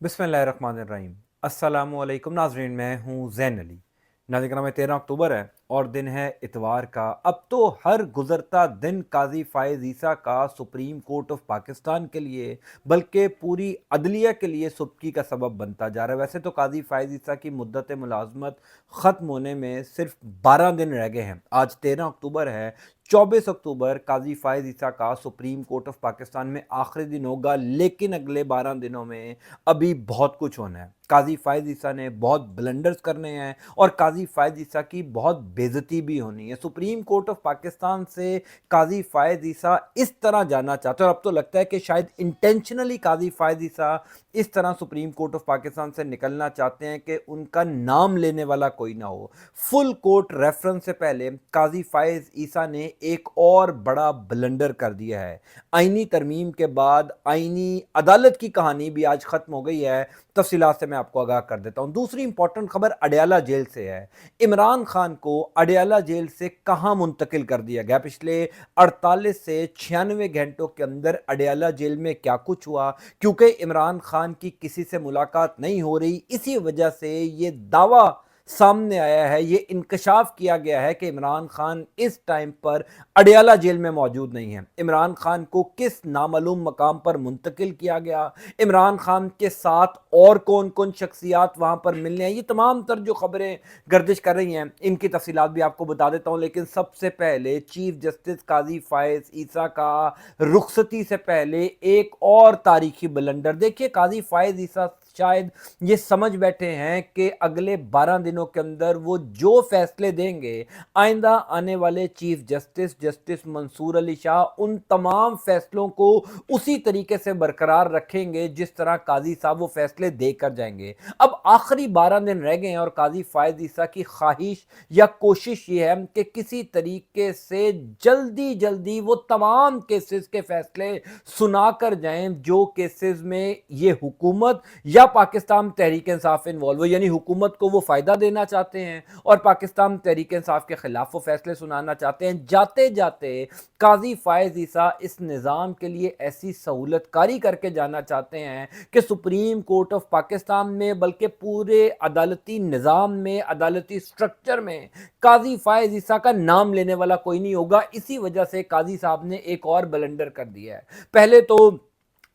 बिस्मिल्लाहिर्रहमानिर्रहीम। अस्सलामु अलैकुम नाजरीन, मैं हूँ ज़ैन अली। नाज़रीन कराम, 13 अक्टूबर है और दिन है इतवार का। अब तो हर गुज़रता दिन काजी फ़ाइज़ ईसा का सुप्रीम कोर्ट ऑफ पाकिस्तान के लिए बल्कि पूरी अदलिया के लिए सुबकी का सबब बनता जा रहा है। वैसे तो काजी फ़ाइज़ ईसा की मुद्दत मुलाजमत ख़त्म होने में सिर्फ 12 दिन रह गए हैं। आज 13 अक्टूबर है। 24 अक्टूबर काजी फ़ाइज़ ईसा का सुप्रीम कोर्ट ऑफ पाकिस्तान में आखिरी दिन होगा, लेकिन अगले 12 दिनों में अभी बहुत कुछ होना है। काजी फ़ाइज़ ईसा ने बहुत ब्लंडर्स करने हैं और काजी फ़ाइज़ ईसा की बहुत बेइज्जती भी होनी है। सुप्रीम कोर्ट ऑफ पाकिस्तान से काजी फ़ाइज़ ईसा इस तरह जाना चाहते हैं, और अब तो लगता है कि शायद इंटेंशनली काजी फ़ाइज़ ईसा इस तरह सुप्रीम कोर्ट ऑफ पाकिस्तान से निकलना चाहते हैं कि उनका नाम लेने वाला कोई ना हो। फुल कोर्ट रेफरेंस से पहले काजी फ़ाइज़ ईसा ने एक और बड़ा ब्लंडर कर दिया है। आईनी तरमीम के बाद आईनी अदालत की कहानी भी आज ख़त्म हो गई है। तफसीलात से मैं आपको आगाह कर देता हूँ। दूसरी इंपॉर्टेंट खबर अडयाला जेल से है। इमरान खान को अडयाला जेल से कहाँ मुंतकिल कर दिया गया? पिछले 48 से 96 घंटों के अंदर अडयाला जेल में क्या कुछ हुआ? क्योंकि इमरान खान की किसी से मुलाकात नहीं हो रही, इसी वजह से ये दावा सामने आया है, ये इंकशाफ किया गया है कि इमरान खान इस टाइम पर अडयाला जेल में मौजूद नहीं है। इमरान खान को किस नामालूम मकाम पर मुंतकिल किया गया, इमरान खान के साथ और कौन कौन शख्सियात वहां पर मिलने हैं, ये तमाम तर जो खबरें गर्दिश कर रही हैं, इनकी तफसीलात भी आपको बता देता हूं। लेकिन सबसे पहले चीफ जस्टिस काजी फ़ाइज़ ईसा का रुखसती से पहले एक और तारीखी बलंडर देखिए। काजी फ़ाइज़ ईसा शायद ये समझ बैठे हैं कि अगले 12 दिनों के अंदर वो जो फैसले देंगे, आइंदा आने वाले chief justice justice Mansoor Ali Shah उन तमाम फैसलों को उसी तरीके से बरकरार रखेंगे जिस तरह काजी साहब वो फैसले देकर जाएंगे। अब आखिरी 12 दिन रह गए हैं और काजी फ़ाइज़ ईसा की ख्वाहिश या कोशिश ये है कि किसी तरीके से जल्दी जल्दी वो तमाम केसेस के फैसले सुनाकर जाएं जो केसेस में ये हुकूमत या पाकिस्तान तहरीक इंसाफ इन्वॉल्व हो। यानी हुकूमत को वो फायदा देना चाहते हैं और पाकिस्तान तहरीक इंसाफ के खिलाफ वो फैसले सुनाना चाहते हैं। जाते जाते काजी फ़ाइज़ ईसा इस निज़ाम के लिए ऐसी सहूलत कारी करके जाना चाहते हैं कि सुप्रीम कोर्ट ऑफ पाकिस्तान में बल्कि पूरे अदालती निज़ाम में, अदालती स्ट्रक्चर में काजी फ़ाइज़ ईसा का नाम लेने वाला कोई नहीं होगा। इसी वजह से काजी साहब ने एक और ब्लंडर कर दिया है। पहले तो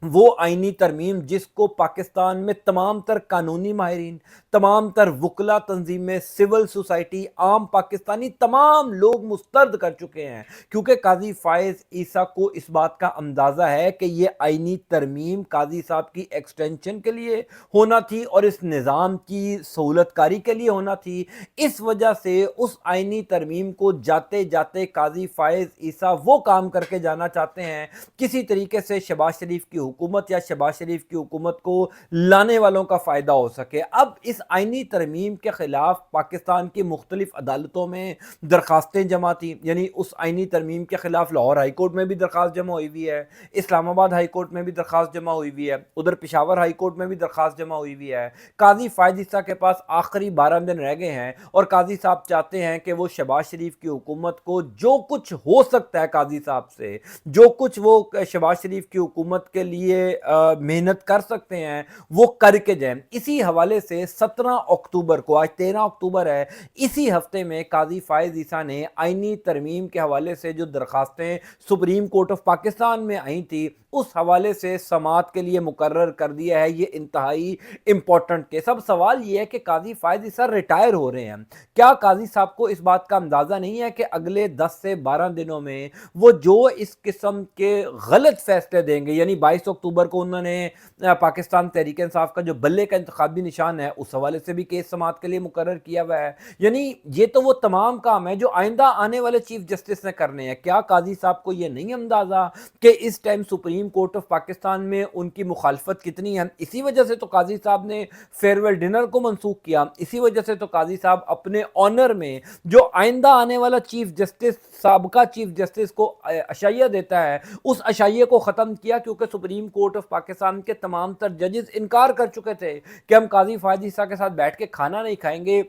वो आईनी तरमीम जिसको पाकिस्तान में तमाम तर कानूनी माहिरीन, तमाम तर वकला तंजीमें, सिविल सोसाइटी, आम पाकिस्तानी तमाम लोग मुस्तरद कर चुके हैं, क्योंकि काजी फ़ाइज़ ईसा को इस बात का अंदाज़ा है कि ये आईनी तरमीम काजी साहब की एक्सटेंशन के लिए होना थी और इस निज़ाम की सहूलतकारी के लिए होना थी। इस वजह से उस आईनी तरमीम को जाते जाते काजी फ़ाइज़ ईसा वो काम करके जाना चाहते हैं किसी तरीके से शहबाज शरीफ की हुकूमत या शहबाज शरीफ की हुकूमत को लाने वालों का फ़ायदा हो सके। अब इस आईनी तरमीम के ख़िलाफ़ पाकिस्तान की मुख्तलिफ अदालतों में दरखास्तें जमा थी। यानी उस आईनी तरमीम के ख़िलाफ़ लाहौर हाई कोर्ट में भी दरख्वास्त जमा हुई हुई है, इस्लामाबाद हाई कोर्ट में भी दरख्वास्त जमा हुई हुई है, उधर पेशावर हाई कोर्ट में भी दरख्वास्त जमा हुई हुई है। काजी फ़ाइज़ ईसा के पास आखिरी 12 दिन रह गए हैं और काजी साहब चाहते हैं कि वो शहबाज शरीफ की हुकूमत को जो कुछ हो सकता है काजी साहब से, जो कुछ वो शहबाज शरीफ की हुकूमत के लिए मेहनत कर सकते हैं, वो करके जाएं। इसी हवाले से 17 अक्टूबर को, आज 13 अक्टूबर है, इसी हफ्ते में काजी फ़ाइज़ ईसा ने आईनी तरमीम के हवाले से जो दरखास्तें सुप्रीम कोर्ट ऑफ पाकिस्तान में आई थी, उस हवाले से समाअत के लिए मुकर्रर कर दिया है। ये इंतहाई इंपॉर्टेंट केस। अब सवाल ये है कि काजी फ़ाइज़ ईसा रिटायर हो रहे हैं, क्या काजी साहब को इस बात का अंदाज़ा नहीं है कि अगले 10 से 12 दिनों में वो जो इस किस्म के गलत फैसले देंगे, यानी 22 अक्टूबर को उन्होंने पाकिस्तान तहरीक इंसाफ का जो बल्ले का इंतखाबी निशान है उस हवाले से भी केस समाअत के लिए मुकर्रर किया हुआ है। यानी ये तो वो तमाम काम है जो आइंदा आने वाले चीफ जस्टिस ने करने हैं। क्या काजी साहब को ये नहीं अंदाजा कि इस time supreme court of Pakistan में उनकी मुखालफत कितनी है? इसी वजह से तो काजी साहब ने फेयरवेल डिनर को मनसूख किया। इसी वजह से तो काजी साहब अपने ऑनर में जो आइंदा आने वाला चीफ जस्टिस, साबका चीफ जस्टिस को अशाइया देता है, उस अशाइये को ख़त्म किया, क्योंकि सुप्रीम कोर्ट ऑफ पाकिस्तान के तमाम तर जजेस इनकार कर चुके थे कि हम काजी फ़ाइज़ ईसा के साथ बैठ के खाना नहीं खाएंगे,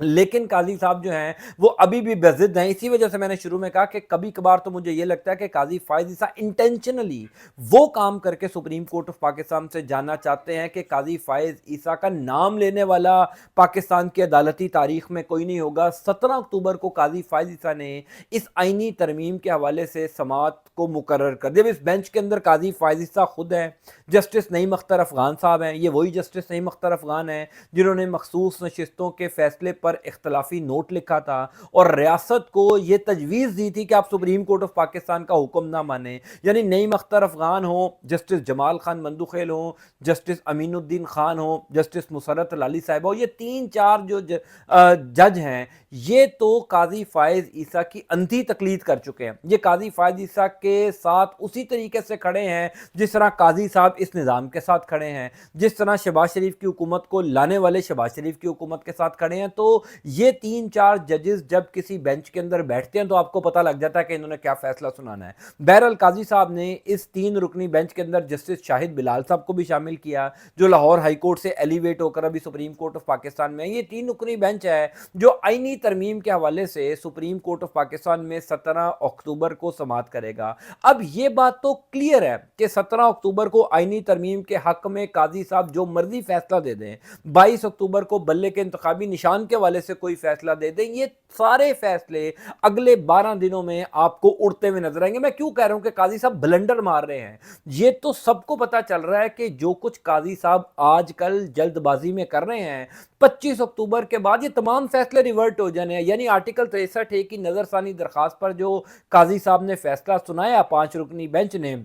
लेकिन काजी साहब जो हैं वो अभी भी बेज़िद हैं। इसी वजह से मैंने शुरू में कहा कि कभी कभार तो मुझे ये लगता है कि काजी फायद ईसा इंटेंशनली वो काम करके सुप्रीम कोर्ट ऑफ पाकिस्तान से जानना चाहते हैं कि काजी फायद ईसा का नाम लेने वाला पाकिस्तान की अदालती तारीख में कोई नहीं होगा। 17 अक्टूबर को काजी फायद ईसा ने इस आइनी तरमीम के हवाले से समाअत को मुकर्रर कर दिया। इस बेंच के अंदर काजी फायद ईसा खुद हैं, जस्टिस नईम अख्तर अफगान साहब हैं। ये वही जस्टिस नईम अख्तर अफगान हैं जिन्होंने मखसूस नशिस्तों के फैसले पर इख्तलाफी नोट लिखा था और रियासत को ये तजवीज़ दी थी कि आप सुप्रीम कोर्ट ऑफ पाकिस्तान का हुक्म ना माने। यानी नईम अख्तर अफगान हो, जस्टिस जमाल खान मंदुखेल हो, जस्टिस अमीनुद्दीन खान हो, जस्टिस मुसरत लाली साहिबा हो, ये 3-4 जो जज हैं ये तो काजी फायज ईसा की अंधी तकलीद कर चुके हैं। ये काजी फायज ईसा के साथ उसी तरीके से खड़े हैं जिस तरह काजी साहब इस निज़ाम के साथ खड़े हैं, जिस तरह शहबाज शरीफ की हुकूमत को लाने वाले शहबाज शरीफ की हुकूमत के साथ खड़े हैं। तो ये 3-4 जजेस जब किसी बेंच के अंदर बैठते हैं तो आपको पता लग जाता है कि इन्होंने क्या फैसला सुनाना है। बहरहाल काजी साहब ने इस 3 रुकनी बेंच के अंदर जस्टिस शाहिद बिलाल साहब को भी शामिल किया जो लाहौर हाई कोर्ट से एलिवेट होकर अभी सुप्रीम कोर्ट ऑफ पाकिस्तान में। ये 3 रुकनी बेंच है जो आईनी तरमीम के हवाले से सुप्रीम कोर्ट ऑफ पाकिस्तान में 17 अक्टूबर को समाअत करेगा। अब ये बात तो क्लियर है कि 17 अक्टूबर को आईनी तरमीम के हक में काजी साहब जो मर्जी फैसला दे दें, 22 अक्टूबर को बल्ले के इंतखाबी निशान के वाले से कोई फैसला दे दें, ये सारे फैसले अगले 12 दिनों में आपको उड़ते हुए नजर आएंगे। मैं क्यों कह रहा हूं कि काजी साहब ब्लंडर मार रहे हैं, ये तो सबको पता चल रहा है कि जो कुछ काजी साहब आजकल जल्दबाजी में कर रहे हैं 25 अक्टूबर के बाद ये तमाम फैसले रिवर्ट हो जाने हैं। यानी आर्टिकल 63 की नजरसानी दरखास्त पर जो काजी साहब ने फैसला सुनाया 5 रुकनी बेंच ने,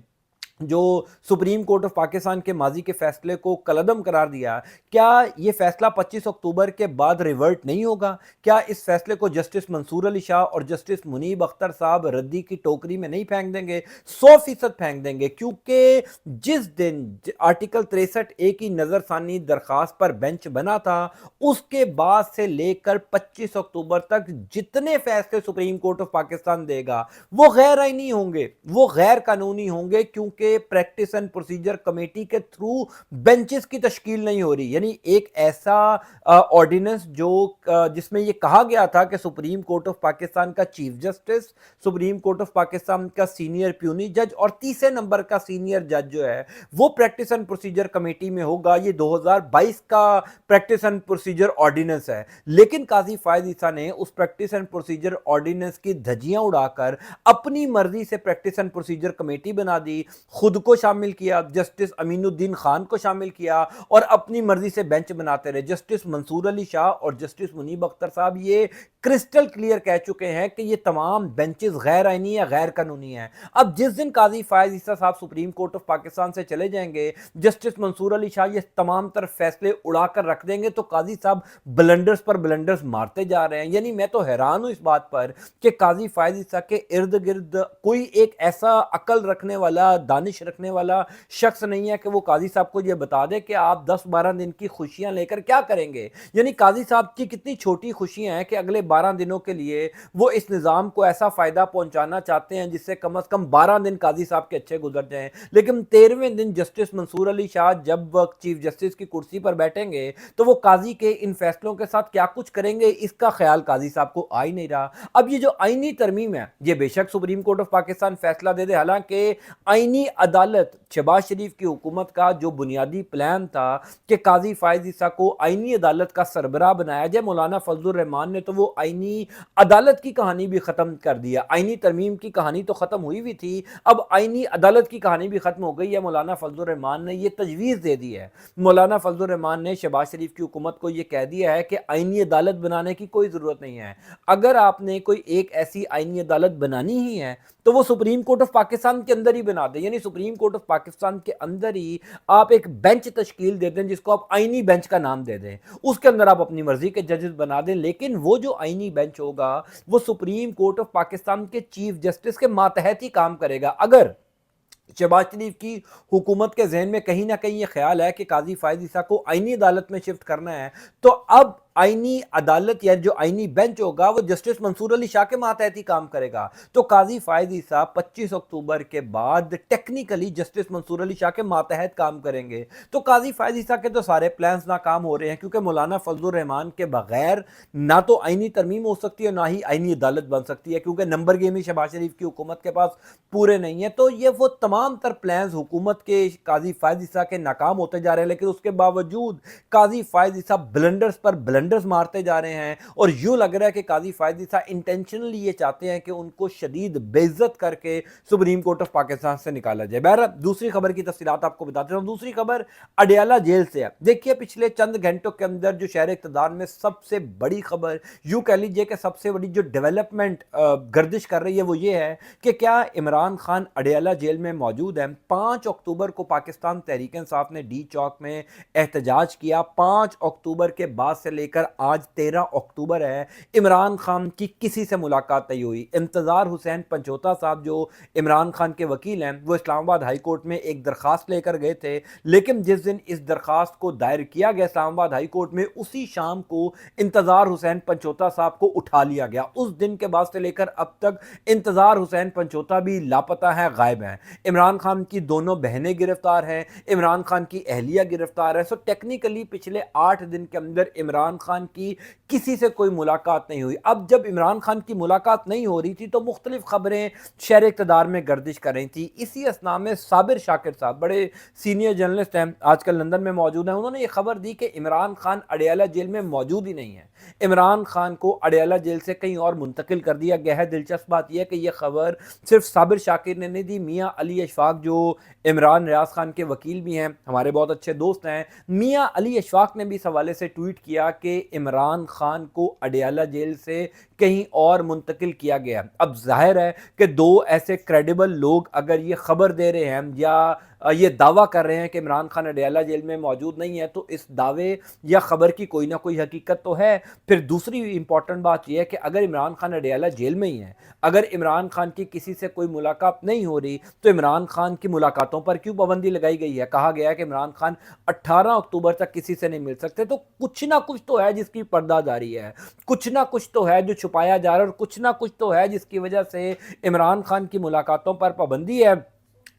जो सुप्रीम कोर्ट ऑफ पाकिस्तान के माजी के फैसले को कलअदम करार दिया, क्या ये फैसला 25 अक्टूबर के बाद रिवर्ट नहीं होगा? क्या इस फैसले को जस्टिस मंसूर अली शाह और जस्टिस मुनीब अख्तर साहब रद्दी की टोकरी में नहीं फेंक देंगे? 100% फेंक देंगे, क्योंकि जिस दिन आर्टिकल 63 की नजरसानी दरखास्त पर बेंच बना था उसके बाद से लेकर 25 अक्टूबर तक जितने फैसले सुप्रीम कोर्ट ऑफ पाकिस्तान देगा वो गैर आईनी होंगे, वो गैर कानूनी होंगे, क्योंकि प्रैक्टिस एंड प्रोसीजर कमेटी के थ्रू बेंचेस की तश्कील नहीं हो रही। यानी एक ऐसा ऑर्डिनेंस जो जिसमें यह कहा गया था कि सुप्रीम कोर्ट ऑफ पाकिस्तान का chief justice, supreme court of Pakistan का सीनियर प्यूनी जज और तीसरे नंबर का सीनियर जज जो है वो प्रैक्टिस एंड प्रोसीजर कमेटी में होगा। ये 2022 का प्रैक्टिस एंड प्रोसीजर ऑर्डिनेंस है, लेकिन काजी फायद ईसा ने उस प्रैक्टिस एंड प्रोसीजर ऑर्डिनेंस की धज्जियां उड़ाकर अपनी मर्जी से प्रैक्टिस एंड प्रोसीजर कमेटी बना दी, खुद को शामिल किया, जस्टिस अमीनुद्दीन खान को शामिल किया और अपनी मर्जी से बेंच बनाते रहे। जस्टिस मंसूर अली शाह और जस्टिस मुनीब अख्तर साहब ये क्रिस्टल क्लियर कह चुके हैं कि ये तमाम बेंचेस गैर आईनी या गैर कानूनी हैं। अब जिस दिन काजी फायज ईसा साहब सुप्रीम कोर्ट ऑफ पाकिस्तान से चले जाएंगे, जस्टिस मंसूर अली शाह ये तमाम तरफ फैसले उड़ाकर रख देंगे, तो काजी साहब ब्लंडर्स पर ब्लंडर्स मारते जा रहे हैं। यानी मैं तो हैरान हूं इस बात पर कि काजी फायज ईसा के इर्द गिर्द कोई एक ऐसा अकल रखने वाला, दानिश रखने वाला शख्स नहीं है कि वो काजी साहब को ये बता दे कि आप 10-12 दिन की खुशियां लेकर क्या करेंगे। यानी काजी साहब की कितनी छोटी खुशियां हैं कि अगले 12 दिनों के लिए वो इस निज़ाम को ऐसा फायदा पहुंचाना चाहते हैं जिससे कम से कम 12 दिन काजी साहब के अच्छे गुजर जाएं। लेकिन 13वें दिन जस्टिस मंसूर अली शाह जब चीफ जस्टिस की कुर्सी पर बैठेंगे तो वो काजी के इन फैसलों के साथ क्या कुछ करेंगे इसका ख्याल काजी साहब को आ ही नहीं रहा। अब ये जो आईनी तरमीम है ये बेशक सुप्रीम कोर्ट ऑफ पाकिस्तान फैसला दे दे, हालांकि आईनी अदालत शहबाज शरीफ की हुकूमत का जो बुनियादी प्लान था कि काजी फायज ईसा को आईनी अदालत का सरबराह बनाया जाए, मौलाना फजलुर रहमान ने तो वो आईनी अदालत की कहानी भी खत्म कर दिया। आईनी तरमीम की कहानी तो खत्म हुई भी थी, अब आईनी अदालत की कहानी भी खत्म हो गई है। मौलाना फजलुर रहमान ने ये तजवीज़ दे दी है, मौलाना फजलुर रहमान ने शहबाज शरीफ की हुकूमत को ये कह दिया है कि आईनी अदालत बनाने की कोई ज़रूरत नहीं है। अगर आपने कोई एक ऐसी आईनी अदालत बनानी ही है तो वो सुप्रीम कोर्ट ऑफ पाकिस्तान के अंदर ही बना दें। यानी सुप्रीम कोर्ट ऑफ पाकिस्तान के अंदर ही आप एक बेंच तश्कील दे दें जिसको आप आईनी बेंच का नाम दे दें, उसके अंदर आप अपनी मर्जी के जजेस बना दें। लेकिन वो जो आईनी बेंच होगा वो सुप्रीम कोर्ट ऑफ पाकिस्तान के चीफ जस्टिस के मातहत ही काम करेगा। अगर शहबाज शरीफ की हुकूमत के जहन में कहीं ना कहीं ये ख्याल है कि काजी फायज ईसा को आईनी अदालत में शिफ्ट करना है तो अब आईनी अदालत या जो आईनी बेंच होगा वो जस्टिस मंसूर अली शाह के मातहत ही काम करेगा। तो काजी फायद ईसा 25 अक्टूबर के बाद टेक्निकली जस्टिस मंसूर अली शाह के मातहत काम करेंगे। तो काजी फायद ईसा के तो सारे प्लान्स नाकाम हो रहे हैं, क्योंकि मौलाना फजलुर रहमान के बगैर ना तो आईनी तरमीम हो सकती है, ना ही आईनी अदालत बन सकती है, क्योंकि नंबर गेम ही शहबाज शरीफ की हुकूमत के पास पूरे नहीं है। तो ये वो तमाम तर प्लान्स हुकूमत के काजी फायद ईसा के नाकाम होते जा रहे हैं, लेकिन उसके बावजूद काजी फायद ईसा ब्लंडर्स पर ब्लंडर्स मारते जा रहे हैं। और यूं लग रहा है कि काजी फायद ईसा इंटेंशनली ये चाहते हैं कि उनको शदीद बेइज्जत करके सुप्रीम कोर्ट ऑफ पाकिस्तान से निकाला जाए। बहरहाल दूसरी खबर की तफसीलात आपको बताते हैं। दूसरी खबर अडयाला जेल से है। देखिए, पिछले चंद घंटों के अंदर जो शहर इक़्तिदार में सबसे बड़ी खबर, यूं कह लीजिए कि सबसे बड़ी जो डेवलपमेंट गर्दिश कर रही है वो ये है कि क्या इमरान खान अडयाला जेल में मौजूद हैं। 5 अक्टूबर को पाकिस्तान तहरीक इंसाफ ने डी चौक में एहतजाज किया। 5 अक्टूबर के बाद से लेकर आज 13 अक्टूबर है, इमरान खान की किसी से मुलाकात नहीं हुई। इंतज़ार हुसैन पंचोता साहब जो इमरान खान के वकील हैं, वो इस्लामाबाद हाई कोर्ट में एक दरखास्त लेकर गए थे, लेकिन जिस दिन इस दरखास्त को दायर किया गया इस्लामाबाद हाई कोर्ट में, उसी शाम को इंतज़ार हुसैन पंचोता साहब को उठा लिया गया। उस दिन के बाद से लेकर अब तक इंतज़ार हुसैन पंचोता भी लापता है, गायब हैं। इमरान खान की दोनों बहनें गिरफ्तार हैं, इमरान खान की अहलिया गिरफ्तार है। सो टेक्निकली पिछले 8 दिन के अंदर इमरान खान की किसी से कोई मुलाकात नहीं हुई। अब जब इमरान खान की मुलाकात नहीं हो रही थी तो मुख्तलिफ खबरें शहर इक़्तिदार में गर्दिश कर रही थी। इसी असना में साबिर शाकिर साहब, बड़े सीनियर जर्नलिस्ट हैं, आजकल लंदन में मौजूद हैं, उन्होंने ये खबर दी कि इमरान खान अडयाला जेल में मौजूद ही नहीं है। इमरान खान को अडयाला जेल से कहीं और मुंतकिल कर दिया गया है। दिलचस्प बात यह है कि यह खबर सिर्फ साबिर शाकिर ने नहीं दी, मियाँ अली अशफाक जो इमरान रियाज खान के वकील भी हैं, हमारे बहुत अच्छे दोस्त हैं, मियाँ अली अशफाक ने भी इस हवाले से ट्वीट किया कि इमरान खान को अडयाला जेल से कहीं और मुंतकिल किया गया। अब जाहिर है कि दो ऐसे क्रेडिबल लोग अगर ये खबर दे रहे हैं या ये दावा कर रहे हैं कि इमरान खान अडयाला जेल में मौजूद नहीं है, तो इस दावे या खबर की कोई ना कोई हकीकत तो है। फिर दूसरी इंपॉर्टेंट बात यह है कि अगर इमरान खान अडयाला जेल में ही है, अगर इमरान खान की किसी से कोई मुलाकात नहीं हो रही, तो इमरान खान की मुलाकातों पर क्यों पाबंदी लगाई गई है। कहा गया है कि इमरान खान 18 अक्टूबर तक किसी से नहीं मिल सकते। तो कुछ ना कुछ तो है जिसकी पर्दादारी है, कुछ ना कुछ तो है जो छुपाया जा रहा है, और कुछ ना कुछ तो है जिसकी वजह से इमरान खान की मुलाकातों पर पाबंदी है।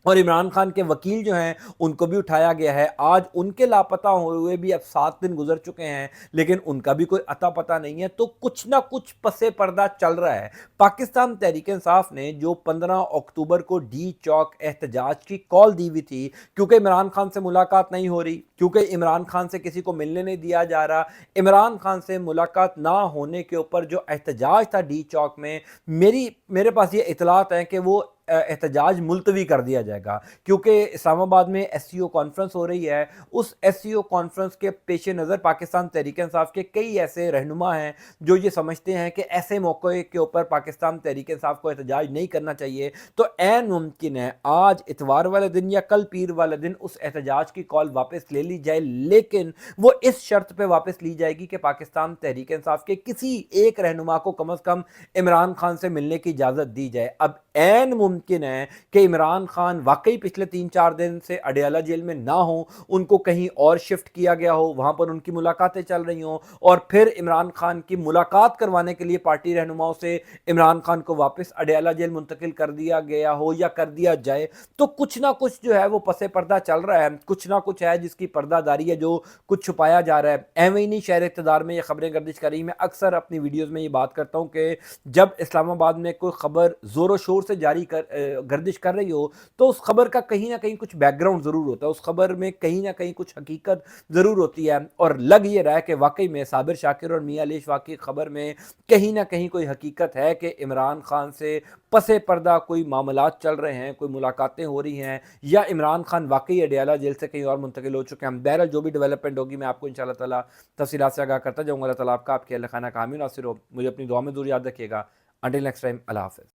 और इमरान खान के वकील जो हैं उनको भी उठाया गया है। आज उनके लापता हुए भी अब 7 दिन गुजर चुके हैं, लेकिन उनका भी कोई अता पता नहीं है। तो कुछ ना कुछ पसे पर्दा चल रहा है। पाकिस्तान तहरीक इंसाफ ने जो 15 अक्टूबर को डी चौक एहतजाज की कॉल दी हुई थी, क्योंकि इमरान खान से मुलाकात नहीं हो रही, क्योंकि इमरान खान से किसी को मिलने नहीं दिया जा रहा, इमरान खान से मुलाकात ना होने के ऊपर जो एहतजाज था डी चौक में, मेरे पास ये इतलात है कि वो एहतजाज मुलतवी कर दिया जाएगा, क्योंकि इस्लामाबाद में एससीओ कॉन्फ्रेंस हो रही है। उस एससीओ कॉन्फ्रेंस के पेश नज़र पाकिस्तान तहरीक इंसाफ के कई ऐसे रहनुमा हैं जो ये समझते हैं कि ऐसे मौके के ऊपर पाकिस्तान तहरीक इंसाफ को एहतजाज नहीं करना चाहिए। तो ऐन मुमकिन है आज इतवार वाले दिन या कल पीर वाले दिन उस एहतजाज की कॉल वापस ले ली जाए, लेकिन वो इस शर्त पर वापस ली जाएगी कि पाकिस्तान तहरीक इंसाफ के किसी एक रहनुमा को कम अज़ कम इमरान खान से मिलने की इजाज़त दी जाए। अब ऐन मुमकिन है कि इमरान खान वाकई पिछले 3-4 दिन से अडयाला जेल में ना हो, उनको कहीं और शिफ्ट किया गया हो, वहां पर उनकी मुलाकातें चल रही हों, और फिर इमरान खान की मुलाकात करवाने के लिए पार्टी रहनुमाओं से इमरान खान को वापस अडयाला जेल मुंतकिल कर दिया गया हो या कर दिया जाए। तो कुछ ना कुछ जो है वो पसे पर्दा चल रहा है, कुछ ना कुछ है जिसकी पर्दादारी है, जो कुछ छुपाया जा रहा है। एवं ही नहीं शहर इक़्तिदार में ये खबरें गर्दिश कर रही। मैं अक्सर अपनी वीडियोज़ में ये बात करता हूँ कि जब इस्लामाबाद में कोई खबर ज़ोर शोर से जारी गर्दिश कर रही हो, तो उस खबर का कहीं ना कहीं कुछ बैकग्राउंड ज़रूर होता है, उस खबर में कहीं ना कहीं कुछ हकीकत ज़रूर होती है। और लग ये रहा है कि वाकई में साबिर शाकिर और मियां अली अशफाक की खबर में कहीं ना कहीं कोई हकीकत है कि इमरान खान से पसे पर्दा कोई मामलात चल रहे हैं, कोई मुलाकातें हो रही हैं, या इमरान खान वाकई अडयाला जेल से कहीं और मुंतकिल हो चुके हैं। बहरहाल जो भी डेवलपमेंट होगी मैं आपको इंशाअल्लाह ताला तफसीलात से आगाह करता जाऊँगा। अल्लाह ताला आपका आपके अहल खाना का आमीन नासिर हो। मुझे अपनी दुआ में ज़रूर याद रखिएगा। अंटिल नेक्स्ट टाइम, अल्लाह हाफ़िज़।